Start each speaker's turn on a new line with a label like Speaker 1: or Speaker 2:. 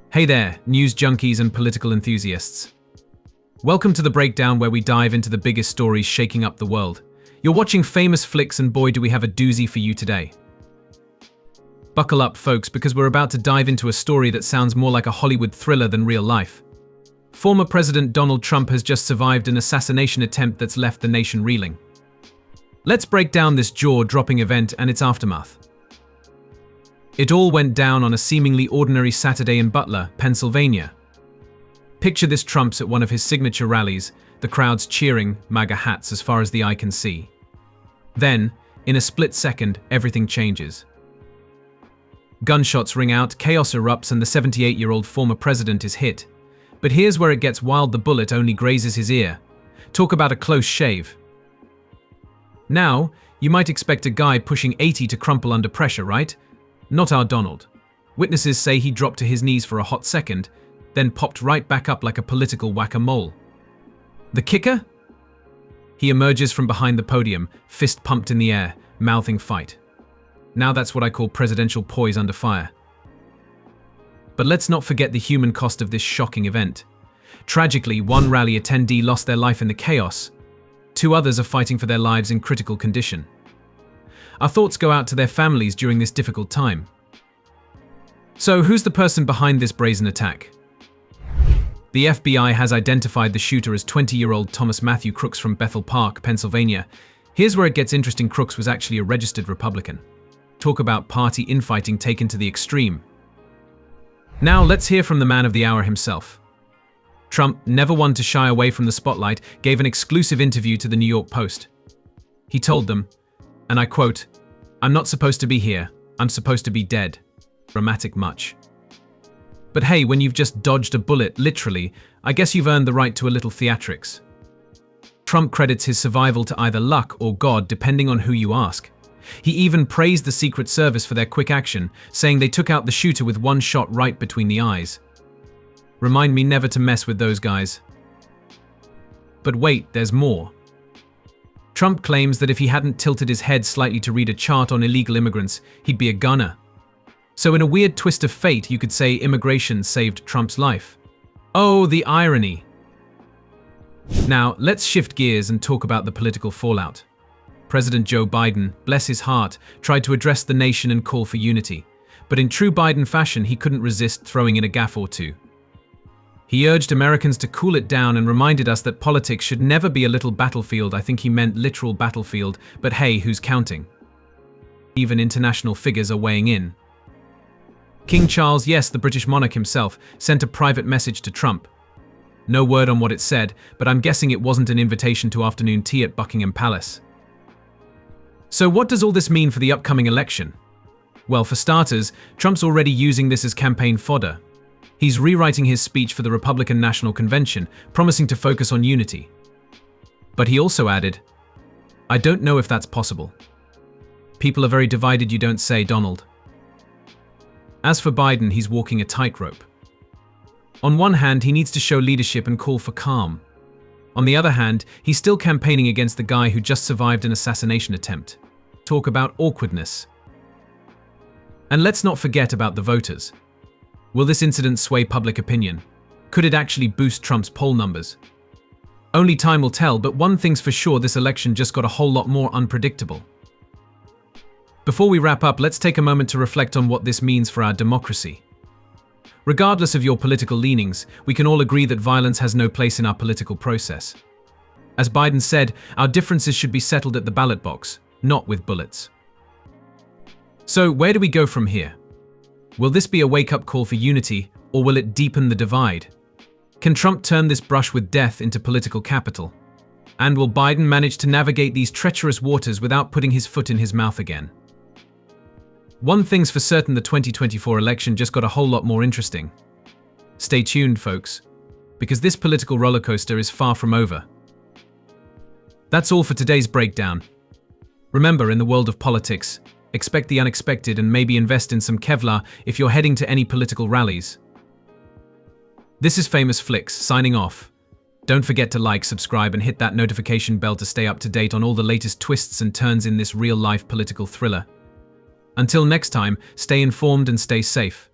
Speaker 1: Hey there, news junkies and political enthusiasts. Welcome to the breakdown where we dive into the biggest stories shaking up the world. You're watching Famous Flicks, and boy do we have a doozy for you today. Buckle up folks, because we're about to dive into a story that sounds more like a Hollywood thriller than real life. Former President Donald Trump has just survived an assassination attempt that's left the nation reeling. Let's break down this jaw-dropping event and its aftermath. It all went down on a seemingly ordinary Saturday in Butler, Pennsylvania. Picture this: Trump's at one of his signature rallies, the crowds cheering, MAGA hats as far as the eye can see. Then, in a split second, everything changes. Gunshots ring out, chaos erupts, and the 78-year-old former president is hit. But here's where it gets wild: the bullet only grazes his ear. Talk about a close shave. Now, you might expect a guy pushing 80 to crumple under pressure, right? Not our Donald. Witnesses say he dropped to his knees for a hot second, then popped right back up like a political whack-a-mole. The kicker? He emerges from behind the podium, fist pumped in the air, mouthing "fight." Now that's what I call presidential poise under fire. But let's not forget the human cost of this shocking event. Tragically, one rally attendee lost their life in the chaos. 2 others are fighting for their lives in critical condition. Our thoughts go out to their families during this difficult time. So, who's the person behind this brazen attack? The FBI has identified the shooter as 20-year-old Thomas Matthew Crooks from Bethel Park, Pennsylvania. Here's where it gets interesting: Crooks was actually a registered Republican. Talk about party infighting taken to the extreme. Now let's hear from the man of the hour himself. Trump, never one to shy away from the spotlight, gave an exclusive interview to the New York Post. He told them, and I quote, "I'm not supposed to be here. I'm supposed to be dead." Dramatic much. But hey, when you've just dodged a bullet, literally, I guess you've earned the right to a little theatrics. Trump credits his survival to either luck or God, depending on who you ask. He even praised the Secret Service for their quick action, saying they took out the shooter with one shot right between the eyes. Remind me never to mess with those guys. But wait, there's more. Trump claims that if he hadn't tilted his head slightly to read a chart on illegal immigrants, he'd be a gunner. So in a weird twist of fate, you could say immigration saved Trump's life. Oh, the irony. Now, let's shift gears and talk about the political fallout. President Joe Biden, bless his heart, tried to address the nation and call for unity. But in true Biden fashion, he couldn't resist throwing in a gaffe or two. He urged Americans to cool it down and reminded us that politics should never be a little battlefield. I think he meant literal battlefield, but hey, who's counting? Even international figures are weighing in. King Charles, yes, the British monarch himself, sent a private message to Trump. No word on what it said, but I'm guessing it wasn't an invitation to afternoon tea at Buckingham Palace. So what does all this mean for the upcoming election? Well, for starters, Trump's already using this as campaign fodder. He's rewriting his speech for the Republican National Convention, promising to focus on unity. But he also added, "I don't know if that's possible. People are very divided, you don't say, Donald." As for Biden, he's walking a tightrope. On one hand, he needs to show leadership and call for calm. On the other hand, he's still campaigning against the guy who just survived an assassination attempt. Talk about awkwardness. And let's not forget about the voters. Will this incident sway public opinion? Could it actually boost Trump's poll numbers? Only time will tell, but one thing's for sure: this election just got a whole lot more unpredictable. Before we wrap up, let's take a moment to reflect on what this means for our democracy. Regardless of your political leanings, we can all agree that violence has no place in our political process. As Biden said, our differences should be settled at the ballot box, not with bullets. So, where do we go from here? Will this be a wake-up call for unity, or will it deepen the divide? Can Trump turn this brush with death into political capital? And will Biden manage to navigate these treacherous waters without putting his foot in his mouth again? One thing's for certain: the 2024 election just got a whole lot more interesting. Stay tuned, folks, because this political rollercoaster is far from over. That's all for today's breakdown. Remember, in the world of politics, expect the unexpected and maybe invest in some Kevlar if you're heading to any political rallies. This is Famous Flicks, signing off. Don't forget to like, subscribe, and hit that notification bell to stay up to date on all the latest twists and turns in this real-life political thriller. Until next time, stay informed and stay safe.